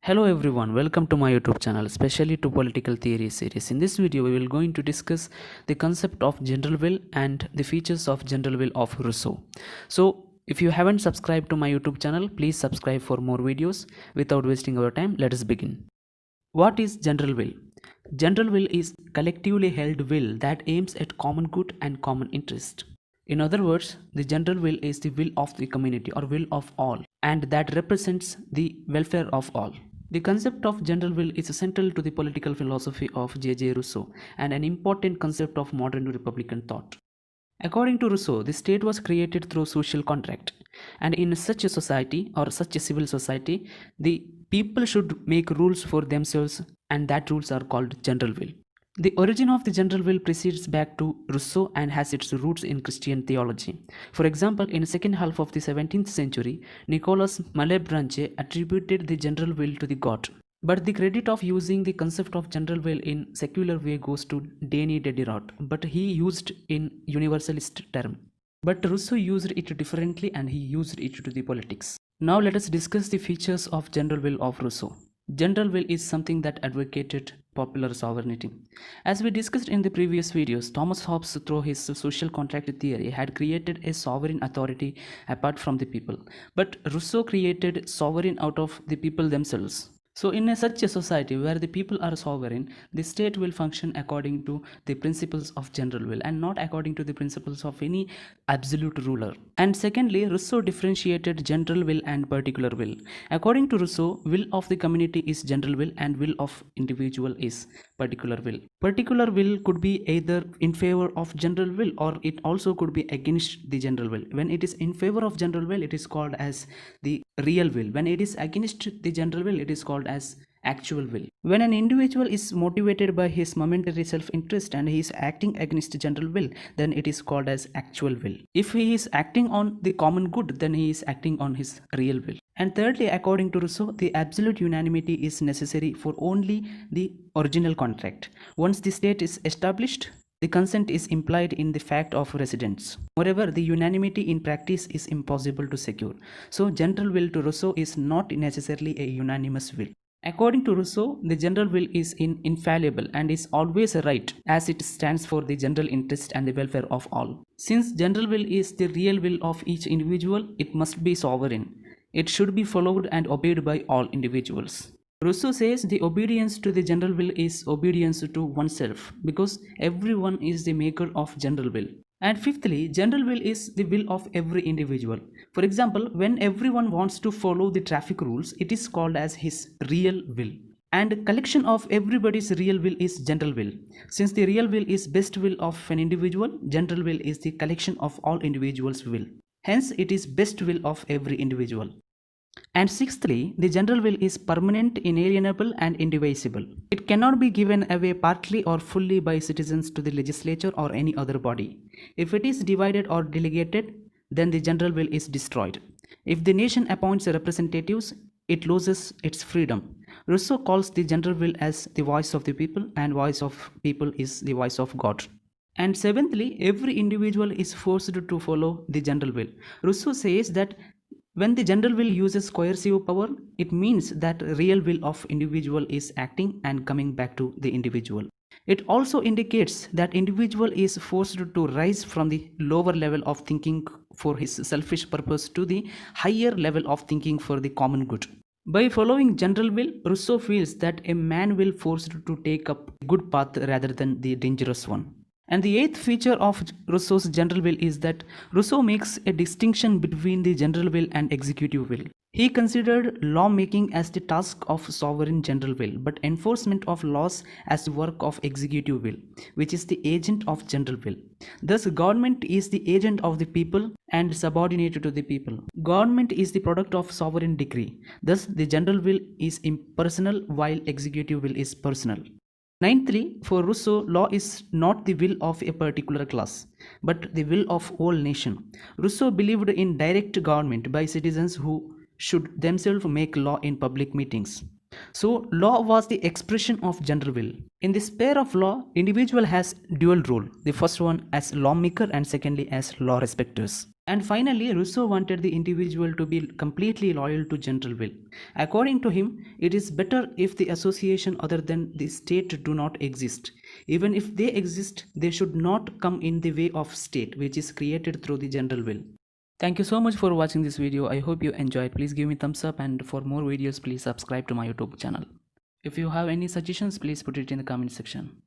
Hello everyone, welcome to my YouTube channel, especially to political theory series. In this video, we will going to discuss the concept of general will and the features of general will of Rousseau. So, if you haven't subscribed to my YouTube channel, please subscribe for more videos. Without wasting our time, let us begin. What is general will? General will is collectively held will that aims at common good and common interest. In other words, the general will is the will of the community or will of all, and that represents the welfare of all. The concept of general will is central to the political philosophy of J.J. Rousseau and an important concept of modern Republican thought. According to Rousseau, the state was created through social contract, and in such a society or such a civil society, the people should make rules for themselves, and that rules are called general will. The origin of the general will proceeds back to Rousseau and has its roots in Christian theology. For example, in the second half of the 17th century, Nicolas Malebranche attributed the general will to the God. But the credit of using the concept of general will in secular way goes to Denis Diderot, but he used in universalist term. But Rousseau used it differently and he used it to the politics. Now let us discuss the features of general will of Rousseau. General will is something that advocated popular sovereignty. As we discussed in the previous videos, Thomas Hobbes, through his social contract theory, had created a sovereign authority apart from the people. But Rousseau created sovereign out of the people themselves. So in such a society where the people are sovereign, the state will function according to the principles of general will and not according to the principles of any absolute ruler. And secondly, Rousseau differentiated general will and particular will. According to Rousseau, will of the community is general will and will of individual is particular will. Particular will could be either in favor of general will or it also could be against the general will. When it is in favor of general will, it is called as the real will. When it is against the general will, it is called as actual will. When an individual is motivated by his momentary self-interest and he is acting against general will, then it is called as actual will. If he is acting on the common good, then he is acting on his real will. And thirdly, according to Rousseau, the absolute unanimity is necessary for only the original contract. Once the state is established, the consent is implied in the fact of residence. Moreover, the unanimity in practice is impossible to secure. So, general will to Rousseau is not necessarily a unanimous will. According to Rousseau, the general will is infallible and is always right as it stands for the general interest and the welfare of all. Since general will is the real will of each individual, it must be sovereign. It should be followed and obeyed by all individuals. Rousseau says the obedience to the general will is obedience to oneself because everyone is the maker of general will. And fifthly, general will is the will of every individual. For example, when everyone wants to follow the traffic rules, it is called as his real will. And collection of everybody's real will is general will. Since the real will is best will of an individual, general will is the collection of all individuals' will. Hence, it is best will of every individual. And sixthly, the general will is permanent, inalienable and indivisible. It cannot be given away partly or fully by citizens to the legislature or any other body. If it is divided or delegated, then the general will is destroyed. If the nation appoints representatives, it loses its freedom. Rousseau calls the general will as the voice of the people, and voice of people is the voice of God. And seventhly, every individual is forced to follow the general will. Rousseau says that when the general will uses coercive power, it means that real will of individual is acting and coming back to the individual. It also indicates that individual is forced to rise from the lower level of thinking for his selfish purpose to the higher level of thinking for the common good. By following general will, Rousseau feels that a man will forced to take up a good path rather than the dangerous one. And the eighth feature of Rousseau's general will is that Rousseau makes a distinction between the general will and executive will. He considered lawmaking as the task of sovereign general will, but enforcement of laws as the work of executive will, which is the agent of general will. Thus, government is the agent of the people and subordinated to the people. Government is the product of sovereign decree. Thus, the general will is impersonal while executive will is personal. Ninthly, for Rousseau, law is not the will of a particular class, but the will of whole nation. Rousseau believed in direct government by citizens who should themselves make law in public meetings. So, law was the expression of general will. In the sphere of law, individual has dual role. The first one as lawmaker and secondly as law respecters. And finally, Rousseau wanted the individual to be completely loyal to general will. According to him, it is better if the association other than the state do not exist. Even if they exist, they should not come in the way of state, which is created through the general will. Thank you so much for watching this video. I hope you enjoyed. Please give me thumbs up, and for more videos, please subscribe to my YouTube channel. If you have any suggestions, please put it in the comment section.